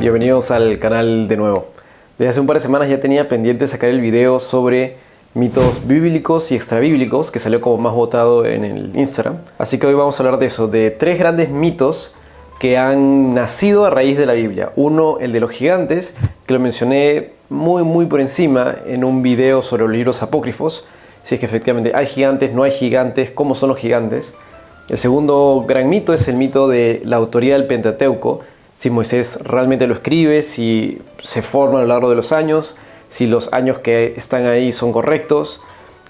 bienvenidos al canal de nuevo. Desde hace un par de semanas ya tenía pendiente sacar el video sobre mitos bíblicos y extrabíblicos, que salió como más votado en el Instagram. Así que hoy vamos a hablar de eso, de tres grandes mitos que han nacido a raíz de la Biblia. Uno, el de los gigantes, que lo mencioné muy por encima en un video sobre los libros apócrifos. Si es que efectivamente hay gigantes, no hay gigantes, cómo son los gigantes. El segundo gran mito es el mito de la autoría del Pentateuco. Si Moisés realmente lo escribe, si se forma a lo largo de los años, si los años que están ahí son correctos.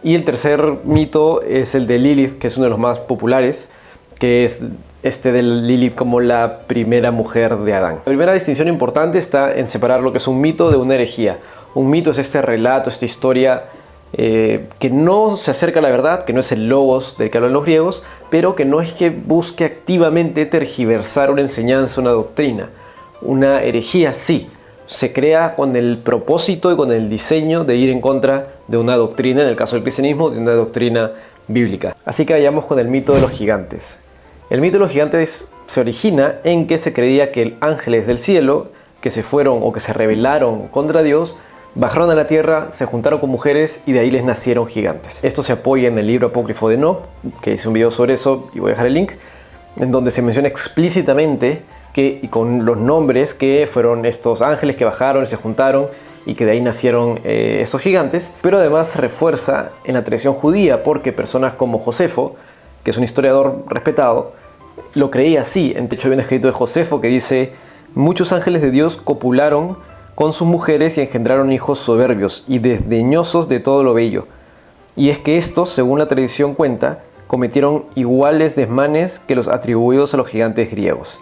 Y el tercer mito es el de Lilith, que es uno de los más populares, que es este de Lilith como la primera mujer de Adán. La primera distinción importante está en separar lo que es un mito de una herejía. Un mito es este relato, esta historia que no se acerca a la verdad, que no es el logos del que hablan los griegos, pero que no es que busque activamente tergiversar una enseñanza, una doctrina. Una herejía sí, se crea con el propósito y con el diseño de ir en contra de una doctrina, en el caso del cristianismo, de una doctrina bíblica. Así que vayamos con el mito de los gigantes. El mito de los gigantes se origina en que se creía que ángeles del cielo, que se fueron o que se rebelaron contra Dios, bajaron a la tierra, se juntaron con mujeres y de ahí les nacieron gigantes. Esto se apoya en el libro apócrifo de Enoc, que hice un video sobre eso y voy a dejar el link, en donde se menciona explícitamente que, y con los nombres, que fueron estos ángeles que bajaron y se juntaron y que de ahí nacieron esos gigantes. Pero además se refuerza en la tradición judía porque personas como Josefo, que es un historiador respetado, lo creía así. De hecho, hay un escrito de Josefo que dice: muchos ángeles de Dios copularon con sus mujeres y engendraron hijos soberbios y desdeñosos de todo lo bello. Y es que estos, según la tradición cuenta, cometieron iguales desmanes que los atribuidos a los gigantes griegos.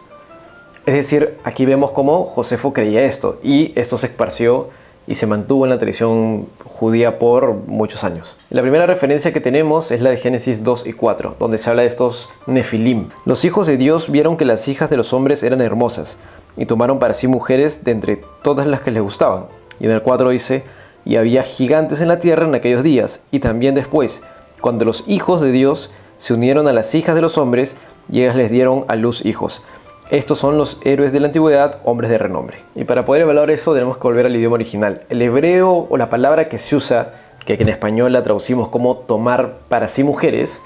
Es decir, aquí vemos cómo Josefo creía esto, y esto se esparció y se mantuvo en la tradición judía por muchos años. La primera referencia que tenemos es la de Génesis 2 y 4, donde se habla de estos Nefilim. Los hijos de Dios vieron que las hijas de los hombres eran hermosas, y tomaron para sí mujeres de entre todas las que les gustaban. Y en el 4 dice: y había gigantes en la tierra en aquellos días, y también después, cuando los hijos de Dios se unieron a las hijas de los hombres, y ellas les dieron a luz hijos. Estos son los héroes de la antigüedad, hombres de renombre. Y para poder evaluar eso tenemos que volver al idioma original. El hebreo, o la palabra que se usa, que aquí en español la traducimos como tomar para sí mujeres,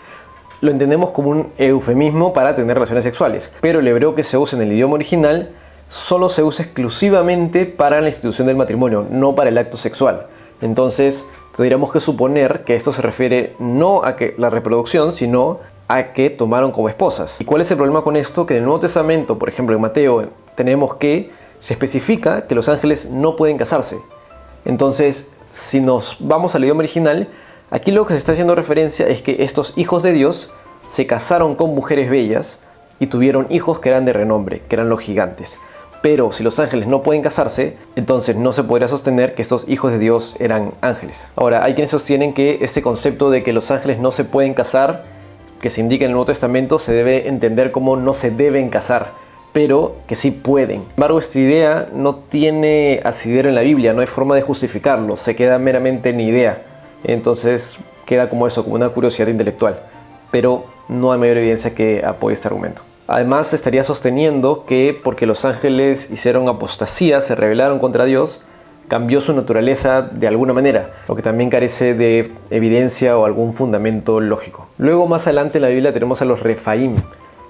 lo entendemos como un eufemismo para tener relaciones sexuales. Pero el hebreo que se usa en el idioma original solo se usa exclusivamente para la institución del matrimonio, no para el acto sexual. Entonces tendríamos que suponer que esto se refiere no a que la reproducción, sino a que tomaron como esposas. ¿Y cuál es el problema con esto? Que en el Nuevo Testamento, por ejemplo en Mateo, tenemos que se especifica que los ángeles no pueden casarse. Entonces, si nos vamos al idioma original, aquí lo que se está haciendo referencia es que estos hijos de Dios se casaron con mujeres bellas y tuvieron hijos que eran de renombre, que eran los gigantes. Pero si los ángeles no pueden casarse, entonces no se podría sostener que estos hijos de Dios eran ángeles. Ahora, hay quienes sostienen que este concepto de que los ángeles no se pueden casar, que se indica en el Nuevo Testamento, se debe entender como no se deben casar, pero que sí pueden. Sin embargo, esta idea no tiene asidero en la Biblia, no hay forma de justificarlo, se queda meramente en idea. Entonces queda como eso, como una curiosidad intelectual, pero no hay mayor evidencia que apoye este argumento. Además, estaría sosteniendo que porque los ángeles hicieron apostasía, se rebelaron contra Dios, cambió su naturaleza de alguna manera, lo que también carece de evidencia o algún fundamento lógico. Luego, más adelante en la Biblia tenemos a los Refaim,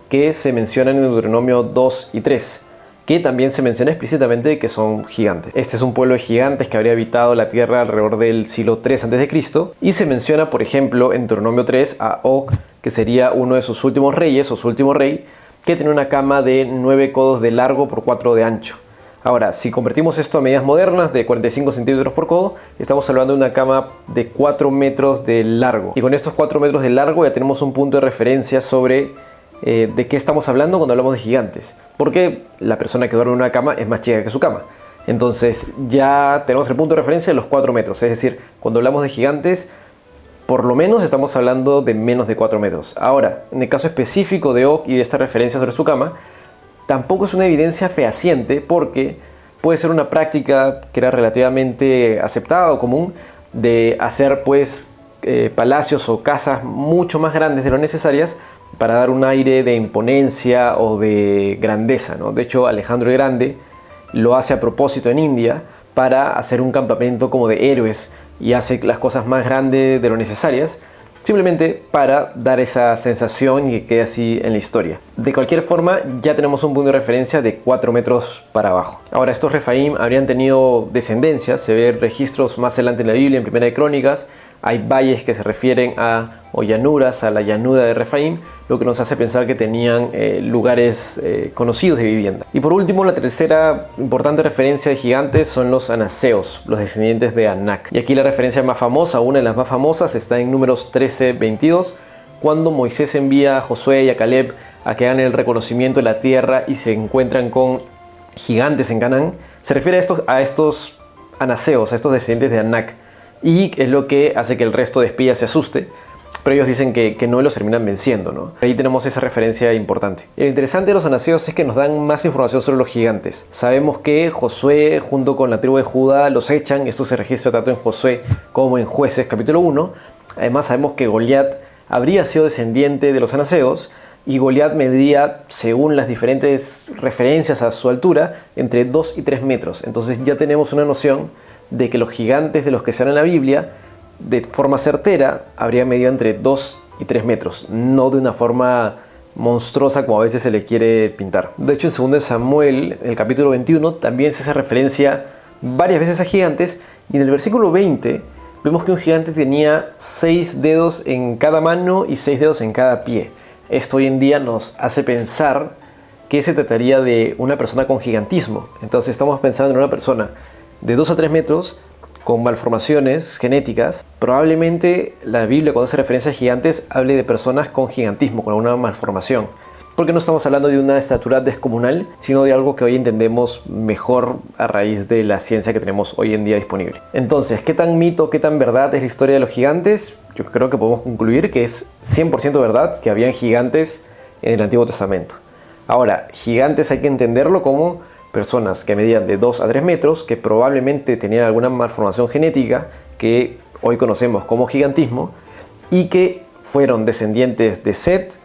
que se mencionan en Deuteronomio 2 y 3, que también se menciona explícitamente que son gigantes. Este es un pueblo de gigantes que habría habitado la tierra alrededor del siglo 3 a.C. y se menciona, por ejemplo, en Deuteronomio 3 a Og, que sería uno de sus últimos reyes o su último rey, que tenía una cama de 9 codos de largo por 4 de ancho. Ahora, si convertimos esto a medidas modernas de 45 centímetros por codo, estamos hablando de una cama de 4 metros de largo. Y con estos 4 metros de largo ya tenemos un punto de referencia sobre de qué estamos hablando cuando hablamos de gigantes. Porque la persona que duerme en una cama es más chica que su cama. Entonces ya tenemos el punto de referencia de los 4 metros. Es decir, cuando hablamos de gigantes, por lo menos estamos hablando de menos de 4 metros. Ahora, en el caso específico de Og y de esta referencia sobre su cama, tampoco es una evidencia fehaciente porque puede ser una práctica que era relativamente aceptada o común de hacer palacios o casas mucho más grandes de lo necesarias para dar un aire de imponencia o de grandeza, ¿no? De hecho, Alejandro el Grande lo hace a propósito en India para hacer un campamento como de héroes y hace las cosas más grandes de lo necesarias, simplemente para dar esa sensación y que quede así en la historia. De cualquier forma, ya tenemos un punto de referencia de 4 metros para abajo. Ahora, estos Refaim habrían tenido descendencia, se ven registros más adelante en la Biblia, en Primera de Crónicas. Hay valles que se refieren o llanuras, a la llanura de Refaim, lo que nos hace pensar que tenían lugares conocidos de vivienda. Y por último, la tercera importante referencia de gigantes son los anaseos, los descendientes de Anak. Y aquí la referencia más famosa, una de las más famosas, está en Números 13:22, cuando Moisés envía a Josué y a Caleb a que hagan el reconocimiento de la tierra y se encuentran con gigantes en Canaán. Se refiere a estos anaseos, a estos descendientes de Anak, y es lo que hace que el resto de espías se asuste, pero ellos dicen que no, los terminan venciendo, ¿no? Ahí tenemos esa referencia importante. Lo interesante de los anaseos es que nos dan más información sobre los gigantes. Sabemos que Josué junto con la tribu de Judá los echan, esto se registra tanto en Josué como en Jueces capítulo 1. Además sabemos que Goliat habría sido descendiente de los anaseos, y Goliat medía, según las diferentes referencias a su altura, entre 2 y 3 metros. Entonces ya tenemos una noción de que los gigantes de los que se habla en la Biblia, de forma certera, habrían medido entre 2 y 3 metros, no de una forma monstruosa como a veces se le quiere pintar. De hecho, en 2 Samuel, en el capítulo 21, también se hace referencia varias veces a gigantes, y en el versículo 20 vemos que un gigante tenía 6 dedos en cada mano y 6 dedos en cada pie. Esto hoy en día nos hace pensar que se trataría de una persona con gigantismo. Entonces estamos pensando en una persona de 2 a 3 metros con malformaciones genéticas. Probablemente la Biblia, cuando hace referencia a gigantes, hable de personas con gigantismo, con alguna malformación, porque no estamos hablando de una estatura descomunal, sino de algo que hoy entendemos mejor a raíz de la ciencia que tenemos hoy en día disponible. Entonces, ¿qué tan mito, qué tan verdad es la historia de los gigantes? Yo creo que podemos concluir que es 100% verdad que habían gigantes en el Antiguo Testamento. Ahora, gigantes hay que entenderlo como personas que medían de 2 a 3 metros, que probablemente tenían alguna malformación genética que hoy conocemos como gigantismo, y que fueron descendientes de Set,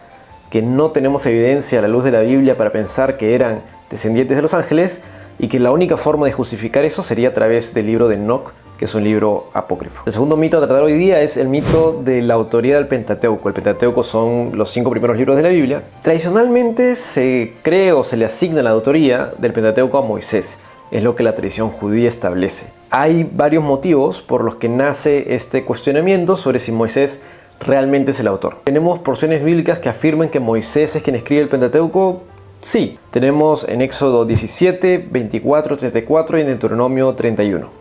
que no tenemos evidencia a la luz de la Biblia para pensar que eran descendientes de los ángeles, y que la única forma de justificar eso sería a través del libro de Enoc, que es un libro apócrifo. El segundo mito a tratar hoy día es el mito de la autoría del Pentateuco. El Pentateuco son los 5 primeros libros de la Biblia. Tradicionalmente se cree o se le asigna la autoría del Pentateuco a Moisés. Es lo que la tradición judía establece. Hay varios motivos por los que nace este cuestionamiento sobre si Moisés realmente es el autor. Tenemos porciones bíblicas que afirman que Moisés es quien escribe el Pentateuco. Sí, tenemos en Éxodo 17, 24, 34 y en Deuteronomio 31.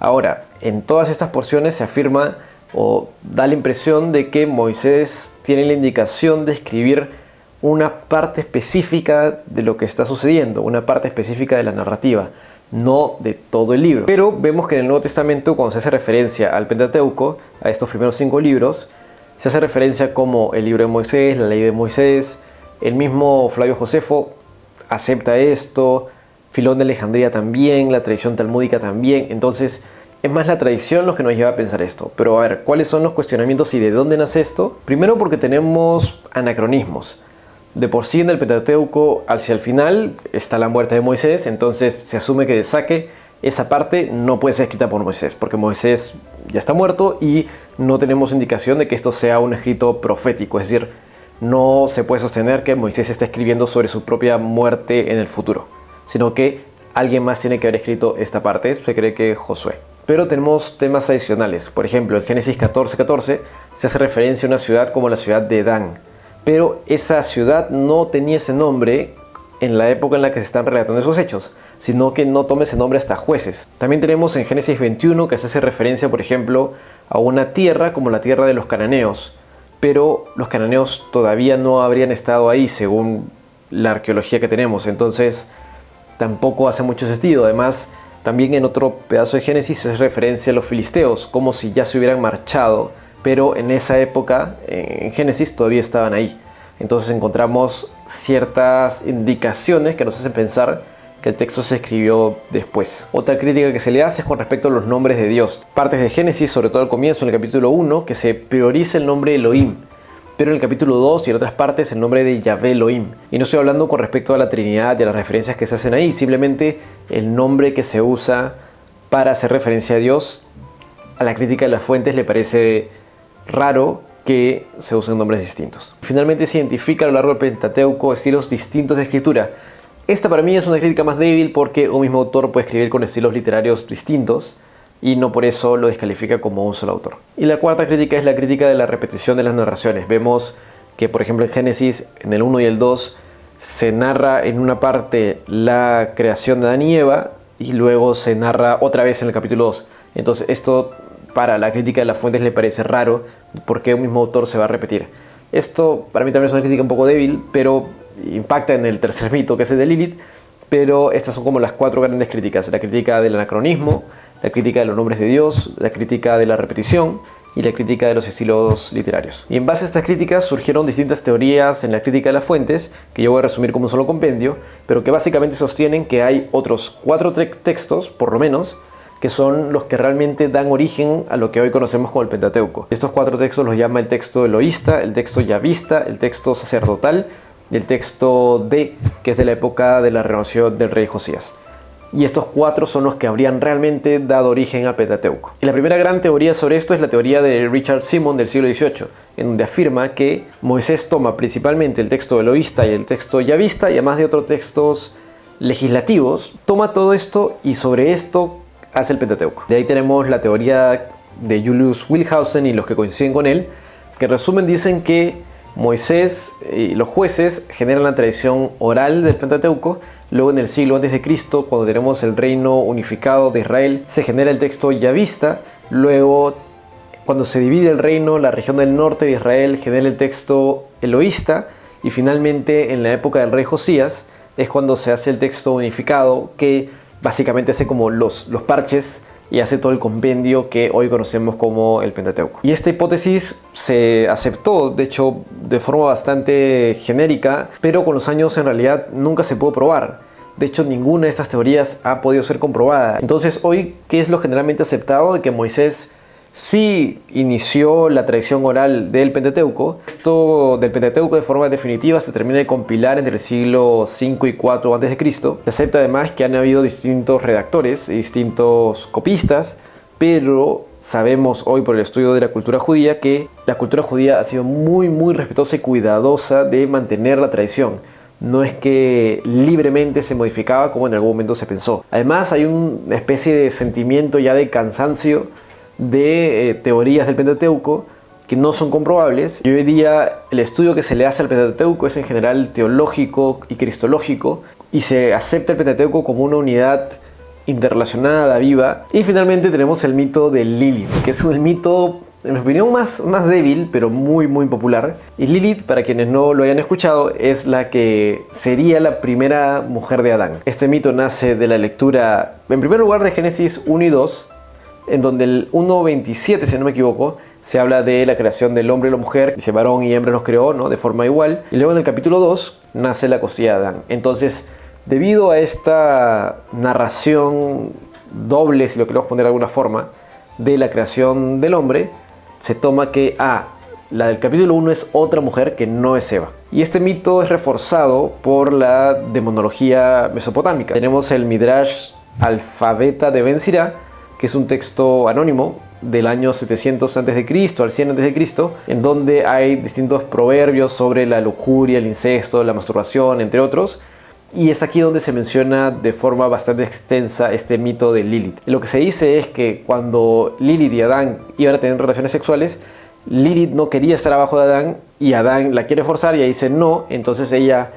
Ahora, en todas estas porciones se afirma o da la impresión de que Moisés tiene la indicación de escribir una parte específica de lo que está sucediendo, una parte específica de la narrativa, no de todo el libro. Pero vemos que en el Nuevo Testamento, cuando se hace referencia al Pentateuco, a estos primeros 5 libros, se hace referencia como el libro de Moisés, la ley de Moisés. El mismo Flavio Josefo acepta esto, Filón de Alejandría también, la tradición talmúdica también. Entonces es más la tradición lo que nos lleva a pensar esto. Pero a ver, ¿cuáles son los cuestionamientos y de dónde nace esto? Primero, porque tenemos anacronismos. De por sí en el Pentateuco, hacia el final, está la muerte de Moisés, entonces se asume que de saque esa parte no puede ser escrita por Moisés, porque Moisés ya está muerto y no tenemos indicación de que esto sea un escrito profético. Es decir, no se puede sostener que Moisés está escribiendo sobre su propia muerte en el futuro, sino que alguien más tiene que haber escrito esta parte. Se cree que Josué. Pero tenemos temas adicionales. Por ejemplo, en Génesis 14:14 se hace referencia a una ciudad como la ciudad de Dan, pero esa ciudad no tenía ese nombre en la época en la que se están relatando esos hechos, sino que no toma ese nombre hasta Jueces. También tenemos en Génesis 21 que se hace referencia, por ejemplo, a una tierra como la tierra de los cananeos, pero los cananeos todavía no habrían estado ahí según la arqueología que tenemos, entonces tampoco hace mucho sentido. Además, también en otro pedazo de Génesis se hace referencia a los filisteos, como si ya se hubieran marchado, pero en esa época, en Génesis, todavía estaban ahí. Entonces encontramos ciertas indicaciones que nos hacen pensar que el texto se escribió después. Otra crítica que se le hace es con respecto a los nombres de Dios. Partes de Génesis, sobre todo al comienzo, en el capítulo 1, que se prioriza el nombre Elohim, pero en el capítulo 2 y en otras partes el nombre de Yahvé Elohim. Y no estoy hablando con respecto a la Trinidad y a las referencias que se hacen ahí, simplemente el nombre que se usa para hacer referencia a Dios. A la crítica de las fuentes le parece raro que se usen nombres distintos. Finalmente se identifica a lo largo del Pentateuco estilos distintos de escritura. Esta para mí es una crítica más débil porque un mismo autor puede escribir con estilos literarios distintos y no por eso lo descalifica como un solo autor. Y la cuarta crítica es la crítica de la repetición de las narraciones. Vemos que, por ejemplo, en Génesis, en el 1 y el 2, se narra en una parte la creación de Adán y Eva y luego se narra otra vez en el capítulo 2. Entonces esto, para la crítica de las fuentes, le parece raro porque un mismo autor se va a repetir. Esto para mí también es una crítica un poco débil, pero impacta en el tercer mito, que es el de Lilith. Pero estas son como las cuatro grandes críticas: la crítica del anacronismo, la crítica de los nombres de Dios, la crítica de la repetición y la crítica de los estilos literarios. Y en base a estas críticas surgieron distintas teorías en la crítica de las fuentes, que yo voy a resumir como un solo compendio, pero que básicamente sostienen que hay otros 4 textos, por lo menos, que son los que realmente dan origen a lo que hoy conocemos como el Pentateuco. Estos 4 textos los llama el texto eloísta, el texto yavista, el texto sacerdotal y el texto D, que es de la época de la renovación del rey Josías. Y estos 4 son los que habrían realmente dado origen al Pentateuco. Y la primera gran teoría sobre esto es la teoría de Richard Simon del siglo XVIII, en donde afirma que Moisés toma principalmente el texto eloísta y el texto yavista, y además de otros textos legislativos, toma todo esto y sobre esto hace el Pentateuco. De ahí tenemos la teoría de Julius Wellhausen y los que coinciden con él, que en resumen dicen que Moisés y los jueces generan la tradición oral del Pentateuco. Luego, en el siglo antes de Cristo, cuando tenemos el reino unificado de Israel, se genera el texto yavista. Luego, cuando se divide el reino, la región del norte de Israel genera el texto eloísta. Y finalmente, en la época del rey Josías, es cuando se hace el texto unificado, que básicamente hace como los parches y hace todo el compendio que hoy conocemos como el Pentateuco. Y esta hipótesis se aceptó, de hecho, de forma bastante genérica, pero con los años en realidad nunca se pudo probar. De hecho, ninguna de estas teorías ha podido ser comprobada. Entonces, hoy, ¿qué es lo generalmente aceptado? De que Moisés sí inició la tradición oral del Pentateuco. Esto del Pentateuco de forma definitiva se termina de compilar entre el siglo V y IV a.C. Se acepta además que han habido distintos redactores y distintos copistas, pero sabemos hoy por el estudio de la cultura judía que la cultura judía ha sido muy respetuosa y cuidadosa de mantener la tradición. No es que libremente se modificaba como en algún momento se pensó. Además, hay una especie de sentimiento ya de cansancio de teorías del Pentateuco que no son comprobables. Y hoy día el estudio que se le hace al Pentateuco es en general teológico y cristológico, y se acepta el Pentateuco como una unidad interrelacionada, viva. Y finalmente tenemos el mito de Lilith, que es un mito, en mi opinión, más débil, pero muy popular. Y Lilith, para quienes no lo hayan escuchado, es la que sería la primera mujer de Adán. Este mito nace de la lectura, en primer lugar, de Génesis 1 y 2, en donde el 1.27, si no me equivoco, se habla de la creación del hombre y la mujer. Dice, varón y hembra los creó, ¿no?, de forma igual. Y luego en el capítulo 2 nace la costilla de Adán. Entonces, debido a esta narración doble, si lo queremos poner de alguna forma, de la creación del hombre, se toma que la del capítulo 1 es otra mujer que no es Eva. Y este mito es reforzado por la demonología mesopotámica. Tenemos el Midrash Alfabeta de Ben Sirá, que es un texto anónimo del año 700 a.C. al 100 a.C., en donde hay distintos proverbios sobre la lujuria, el incesto, la masturbación, entre otros. Y es aquí donde se menciona de forma bastante extensa este mito de Lilith. Lo que se dice es que cuando Lilith y Adán iban a tener relaciones sexuales, Lilith no quería estar abajo de Adán y Adán la quiere forzar y ella dice no. Entonces ella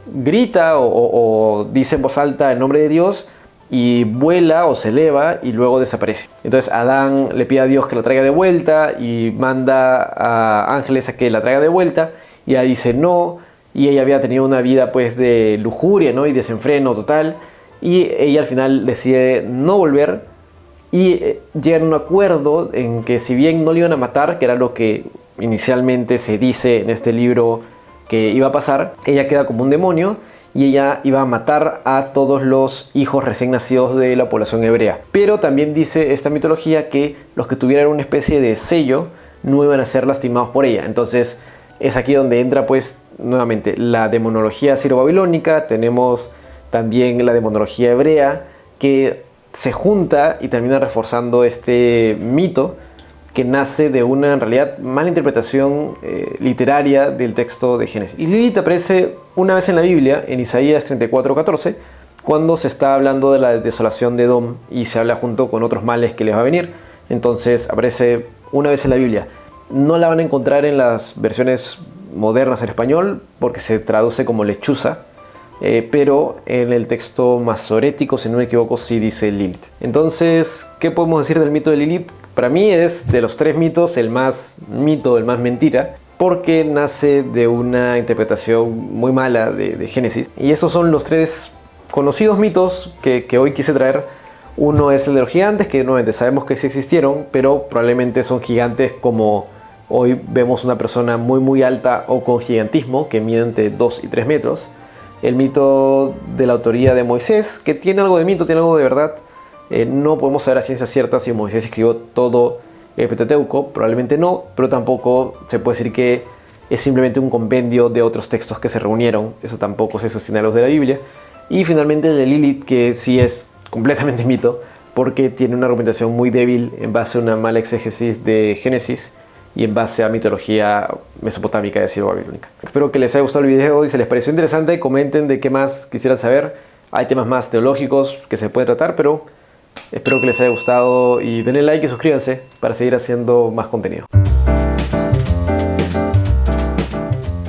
grita o dice en voz alta el nombre de Dios y vuela o se eleva y luego desaparece. Entonces Adán le pide a Dios que la traiga de vuelta y manda a ángeles a que la traiga de vuelta, y ella dice no, y ella había tenido una vida pues de lujuria, ¿no?, y desenfreno total, y ella al final decide no volver y llegan a un acuerdo en que, si bien no le iban a matar, que era lo que inicialmente se dice en este libro que iba a pasar, ella queda como un demonio y ella iba a matar a todos los hijos recién nacidos de la población hebrea. Pero también dice esta mitología que los que tuvieran una especie de sello no iban a ser lastimados por ella. Entonces Es aquí donde entra pues nuevamente la demonología asiro-babilónica, tenemos también la demonología hebrea, que se junta y termina reforzando este mito que nace de una en realidad mala interpretación literaria del texto de Génesis. Y Lilith aparece una vez en la Biblia, en Isaías 34:14, cuando se está hablando de la desolación de Edom y se habla junto con otros males que les va a venir. Entonces aparece una vez en la Biblia. No la van a encontrar en las versiones modernas en español porque se traduce como lechuza, pero en el texto masorético, si no me equivoco, sí dice Lilith. Entonces, ¿qué podemos decir del mito de Lilith? Para mí es de los tres mitos el más mito, el más mentira, porque nace de una interpretación muy mala de Génesis. Y esos son los tres conocidos mitos que hoy quise traer. Uno es el de los gigantes, que nuevamente sabemos que sí existieron, pero probablemente son gigantes como hoy vemos una persona muy alta o con gigantismo, que mide entre 2 y 3 metros. El mito de la autoría de Moisés, que tiene algo de mito, tiene algo de verdad. No podemos saber a ciencia cierta si Moisés escribió todo el Pentateuco, probablemente no, pero tampoco se puede decir que es simplemente un compendio de otros textos que se reunieron. Eso tampoco se sostiene a los de la Biblia. Y finalmente el de Lilith, que sí es completamente mito, porque tiene una argumentación muy débil en base a una mala exégesis de Génesis y en base a mitología mesopotámica y asiro-babilónica. Espero que les haya gustado el video y si les pareció interesante, comenten de qué más quisieran saber. Hay temas más teológicos que se pueden tratar, pero espero que les haya gustado y denle like y suscríbanse para seguir haciendo más contenido.